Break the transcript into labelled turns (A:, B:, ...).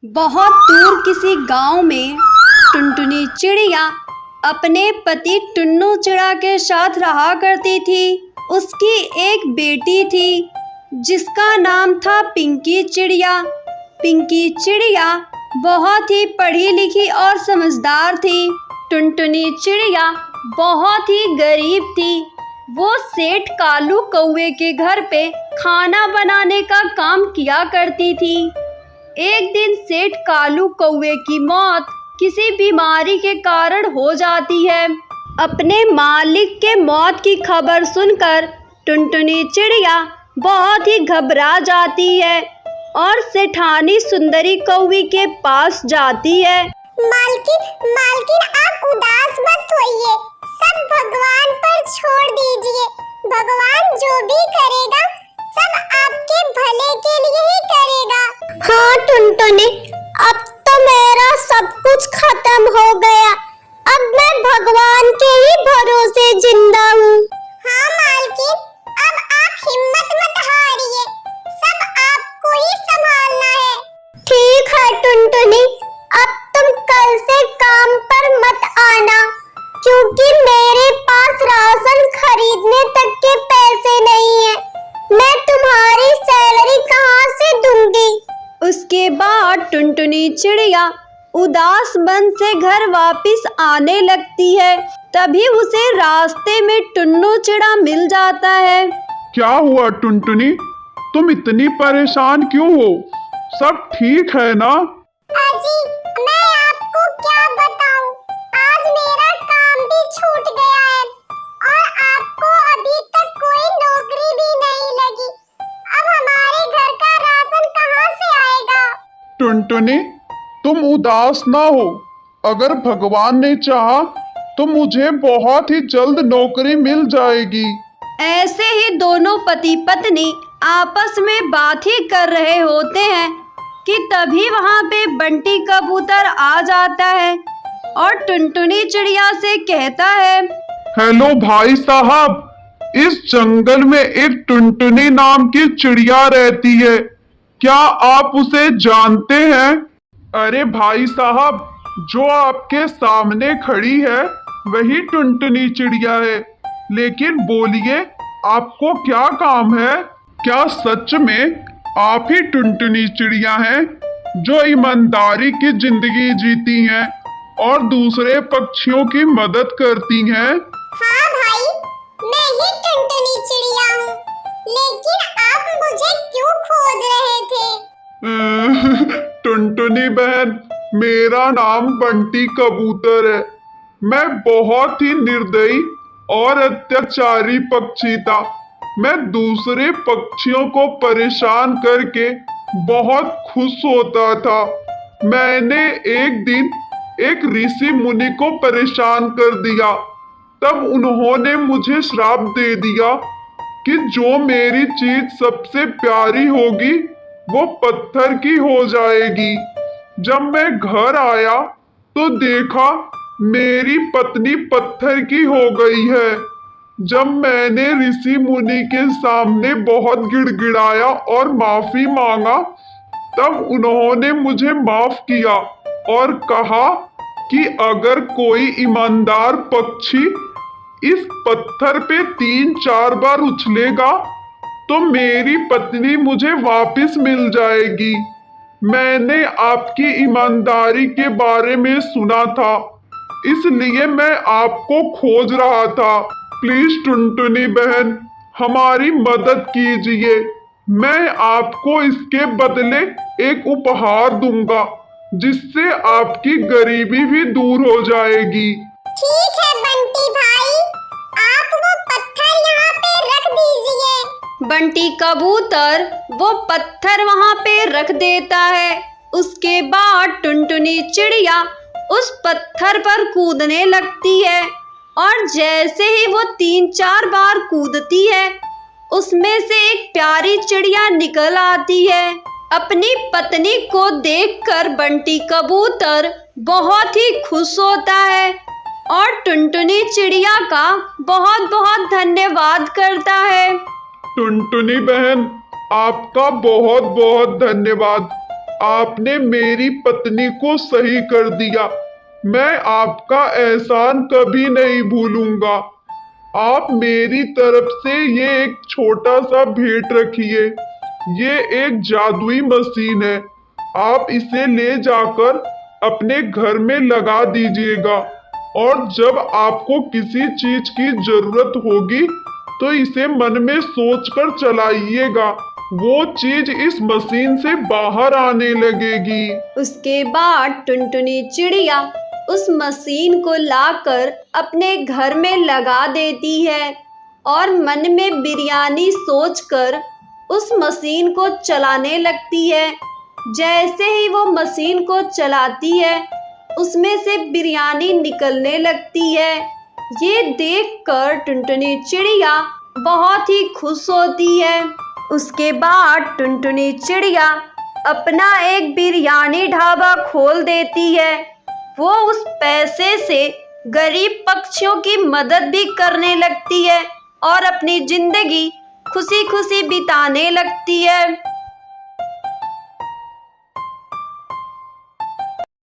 A: बहुत दूर किसी गांव में टुनटुनी चिड़िया अपने पति टुन्नू चिड़ा के साथ रहा करती थी। उसकी एक बेटी थी जिसका नाम था पिंकी चिड़िया। पिंकी चिड़िया बहुत ही पढ़ी लिखी और समझदार थी। टुनटुनी चिड़िया बहुत ही गरीब थी। वो सेठ कालू कौवे के घर पे खाना बनाने का काम किया करती थी। एक दिन सेठ कालू कौवे की मौत किसी बीमारी के कारण हो जाती है। अपने मालिक के मौत की खबर सुनकर टुनटुनी चिड़िया बहुत ही घबरा जाती है और सेठानी सुंदरी कौवी के पास जाती है।
B: मालकिन मालकिन आप उदास मत होइए, सब भगवान पर छोड़ दीजिए। भगवान जो भी करेगा सब आपके भले के लिए ही करेगा। हाँ टुनटुनी, अब तो मेरा सब कुछ खत्म हो गया। अब मैं भगवान के ही भरोसे जिंदा हूँ। हाँ मालकिन, अब आप हिम्मत मत हारिए, सब आपको ही संभालना है। ठीक है टुनटुनी, अब तुम कल से काम पर मत आना, क्योंकि मेरे पास राशन खरीदने तक के पैसे नहीं है। मैं तुम्हारी सैलरी कहाँ से दूंगी?
A: उसके बाद टुनटुनी चिड़िया उदास मन से घर वापस आने लगती है। तभी उसे रास्ते में टुन्नू चिड़ा मिल जाता है।
C: क्या हुआ टुनटुनी, तुम इतनी परेशान क्यों हो? सब ठीक है ना?
B: अजी, मैं आपको क्या बताऊं, आज मेरा काम भी छूट गया है और आपको अभी तक कोई नौकरी भी नहीं लगी। अब हमारे घर का राशन कहाँ से आएगा?
C: टुनटुनी, तुम उदास ना हो। अगर भगवान ने चाहा तो मुझे बहुत ही जल्द नौकरी मिल जाएगी।
A: ऐसे ही दोनों पति पत्नी आपस में बात ही कर रहे होते हैं कि तभी वहाँ पे बंटी कबूतर आ जाता है और टुनटुनी चिड़िया से कहता है,
C: हेलो भाई साहब, इस जंगल में एक टुनटुनी नाम की चिड़िया रहती है, क्या आप उसे जानते हैं? अरे भाई साहब, जो आपके सामने खड़ी है वही टुनटुनी चिड़िया है। लेकिन बोलिए, आपको क्या काम है? क्या सच में आप ही टुनटुनी चिड़िया हैं जो ईमानदारी की जिंदगी जीती हैं और दूसरे पक्षियों की मदद करती हैं?
B: हाँ भाई, मैं ही टुनटुनी चिड़िया हूँ, लेकिन आप मुझे क्यों खोज रहे थे?
C: टुनटुनी बहन, मेरा नाम बंटी कबूतर है। मैं बहुत ही निर्दयी और अत्याचारी पक्षी था। मैं दूसरे पक्षियों को परेशान करके बहुत खुश होता था। मैंने एक दिन एक ऋषि मुनि को परेशान कर दिया। तब उन्होंने मुझे श्राप दे दिया कि जो मेरी चीज सबसे प्यारी होगी वो पत्थर की हो जाएगी। जब मैं घर आया तो देखा मेरी पत्नी पत्थर की हो गई है। जब मैंने ऋषि मुनि के सामने बहुत गिड़गिड़ाया और माफी मांगा, तब उन्होंने मुझे माफ किया और कहा कि अगर कोई ईमानदार पक्षी इस पत्थर पे 3-4 बार उछलेगा तो मेरी पत्नी मुझे वापस मिल जाएगी। मैंने आपकी ईमानदारी के बारे में सुना था, इसलिए मैं आपको खोज रहा था। प्लीज टुनटुनी बहन, हमारी मदद कीजिए। मैं आपको इसके बदले एक उपहार दूंगा, जिससे आपकी गरीबी भी दूर हो जाएगी।
B: ठीक है बंटी भाई, आप वो पत्थर यहाँ पे रख दीजिए।
A: बंटी कबूतर वो पत्थर वहाँ पे रख देता है। उसके बाद टुनटुनी चिड़िया उस पत्थर पर कूदने लगती है और जैसे ही वो 3-4 बार कूदती है, उसमें से एक प्यारी चिड़िया निकल आती है। अपनी पत्नी को देखकर बंटी कबूतर बहुत ही खुश होता है और टुनटुनी चिड़िया का बहुत बहुत धन्यवाद करता है।
C: टुनटुनी बहन, आपका बहुत बहुत धन्यवाद। आपने मेरी पत्नी को सही कर दिया। मैं आपका एहसान कभी नहीं भूलूंगा। आप मेरी तरफ से ये एक छोटा सा भेंट रखिए। ये एक जादुई मशीन है। आप इसे ले जाकर अपने घर में लगा दीजिएगा और जब आपको किसी चीज की जरूरत होगी तो इसे मन में सोचकर चलाइएगा। वो चीज इस मशीन से बाहर आने लगेगी।
A: उसके बाद टुनटुनी चिड़िया उस मशीन को लाकर अपने घर में लगा देती है और मन में बिरयानी सोचकर उस मशीन को चलाने लगती है। जैसे ही वो मशीन को चलाती है उसमें से बिरयानी निकलने लगती है। ये देखकर टुनटुनी चिड़िया बहुत ही खुश होती है। उसके बाद टुनटुनी चिड़िया अपना एक बिरयानी ढाबा खोल देती है। वो उस पैसे से गरीब पक्षियों की मदद भी करने लगती है और अपनी जिंदगी खुशी खुशी बिताने लगती है।